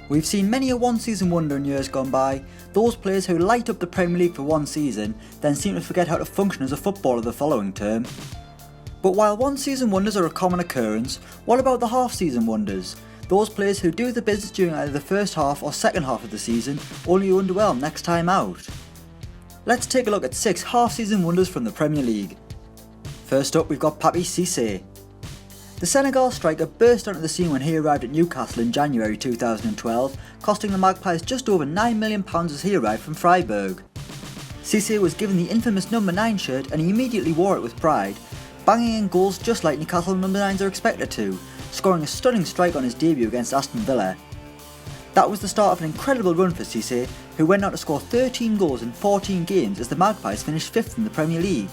We've seen many a one-season wonder in years gone by, those players who light up the Premier League for one season, then seem to forget how to function as a footballer the following term. But while one-season wonders are a common occurrence, what about the half-season wonders? Those players who do the business during either the first half or second half of the season, only to underwhelm next time out. Let's take a look at 6 half-season wonders from the Premier League. First up, we've got Papiss Cissé. The Senegal striker burst onto the scene when he arrived at Newcastle in January 2012, costing the Magpies just over £9 million as he arrived from Freiburg. Cissé was given the infamous number 9 shirt and he immediately wore it with pride, banging in goals just like Newcastle number 9s are expected to, scoring a stunning strike on his debut against Aston Villa. That was the start of an incredible run for Cissé, who went on to score 13 goals in 14 games as the Magpies finished 5th in the Premier League.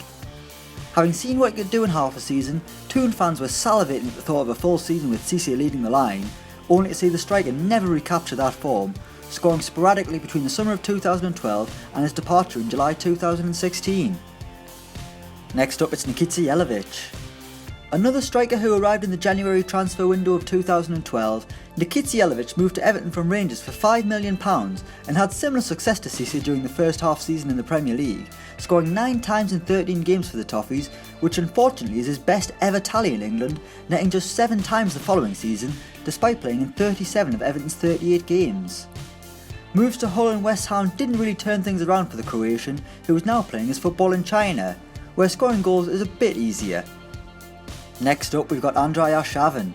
Having seen what he could do in half a season, Toon fans were salivating at the thought of a full season with Cissé leading the line, only to see the striker never recapture that form, scoring sporadically between the summer of 2012 and his departure in July 2016. Next up, it's Nikica Jelavić. Another striker who arrived in the January transfer window of 2012, Nikica Jelavić moved to Everton from Rangers for £5 million and had similar success to Cissé during the first half season in the Premier League, scoring 9 times in 13 games for the Toffees, which unfortunately is his best ever tally in England, netting just 7 times the following season, despite playing in 37 of Everton's 38 games. Moves to Hull and West Ham didn't really turn things around for the Croatian, who is now playing his football in China, where scoring goals is a bit easier. Next up, we've got Andrei Arshavin.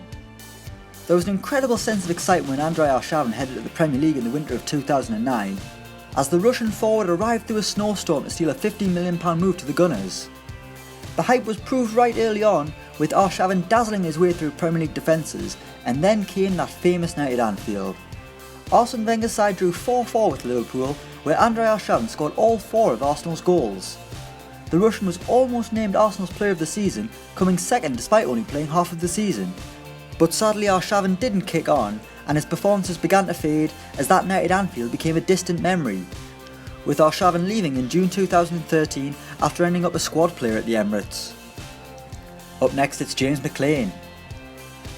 There was an incredible sense of excitement when Andrei Arshavin headed to the Premier League in the winter of 2009, as the Russian forward arrived through a snowstorm to steal a £15 million move to the Gunners. The hype was proved right early on, with Arshavin dazzling his way through Premier League defences, and then came that famous night at Anfield. Arsene Wenger's side drew 4-4 with Liverpool, where Andrei Arshavin scored all 4 of Arsenal's goals. The Russian was almost named Arsenal's Player of the Season, coming second despite only playing half of the season. But sadly Arshavin didn't kick on, and his performances began to fade as that night at Anfield became a distant memory, with Arshavin leaving in June 2013 after ending up a squad player at the Emirates. Up next, it's James McClean.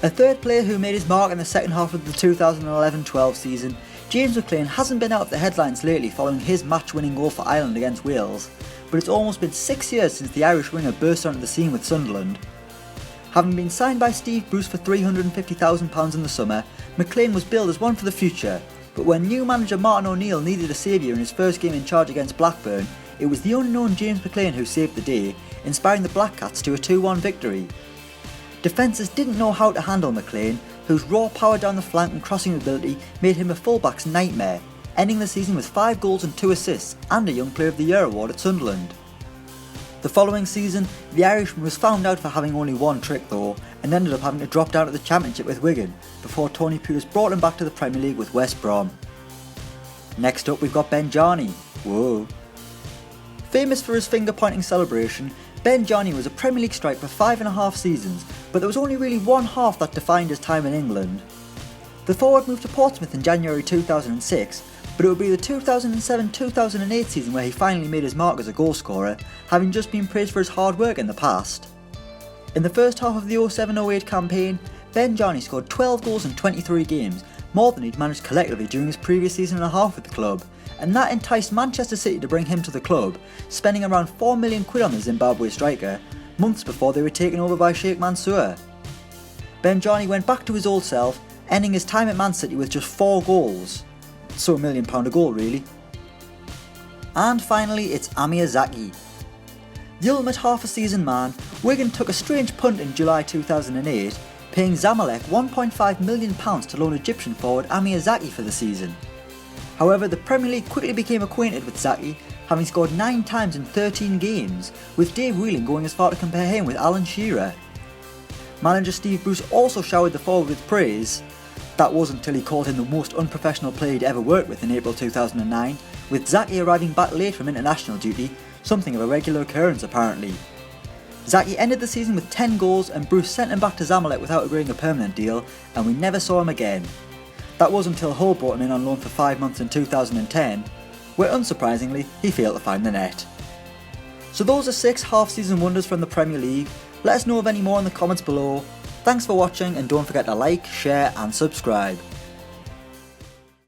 A third player who made his mark in the second half of the 2011-12 season, James McClean hasn't been out of the headlines lately following his match-winning goal for Ireland against Wales, but it's almost been 6 years since the Irish winger burst onto the scene with Sunderland. Having been signed by Steve Bruce for £350,000 in the summer, McClean was billed as one for the future, but when new manager Martin O'Neill needed a saviour in his first game in charge against Blackburn, it was the unknown James McClean who saved the day, inspiring the Black Cats to a 2-1 victory. Defences didn't know how to handle McClean, whose raw power down the flank and crossing ability made him a fullback's nightmare, ending the season with 5 goals and 2 assists and a Young Player of the Year award at Sunderland. The following season, the Irishman was found out for having only one trick though, and ended up having to drop down to the Championship with Wigan, before Tony Pulis brought him back to the Premier League with West Brom. Next up, we've got Benjani. Whoa. Famous for his finger-pointing celebration, Benjani was a Premier League striker for 5.5 seasons, but there was only really one half that defined his time in England. The forward moved to Portsmouth in January 2006, but it would be the 2007-2008 season where he finally made his mark as a goalscorer, having just been praised for his hard work in the past. In the first half of the 07-08 campaign, Benjani scored 12 goals in 23 games, more than he'd managed collectively during his previous season and a half with the club, and that enticed Manchester City to bring him to the club, spending around £4 million on the Zimbabwe striker, months before they were taken over by Sheikh Mansour. Benjani went back to his old self, ending his time at Man City with just 4 goals. So £1 million a goal really. And finally, it's Amr Zaki. The ultimate half a season man, Wigan took a strange punt in July 2008, paying Zamalek £1.5 million to loan Egyptian forward Amr Zaki for the season. However, the Premier League quickly became acquainted with Zaki, having scored 9 times in 13 games, with Dave Whelan going as far to compare him with Alan Shearer. Manager Steve Bruce also showered the forward with praise. That wasn't until he called him the most unprofessional player he'd ever worked with in April 2009, with Zaki arriving back late from international duty, something of a regular occurrence apparently. Zaki ended the season with 10 goals and Bruce sent him back to Zamalek without agreeing a permanent deal, and we never saw him again. That was until Hull brought him in on loan for 5 months in 2010, where unsurprisingly he failed to find the net. So those are 6 half-season wonders from the Premier League. Let us know of any more in the comments below. Thanks for watching and don't forget to like, share and subscribe.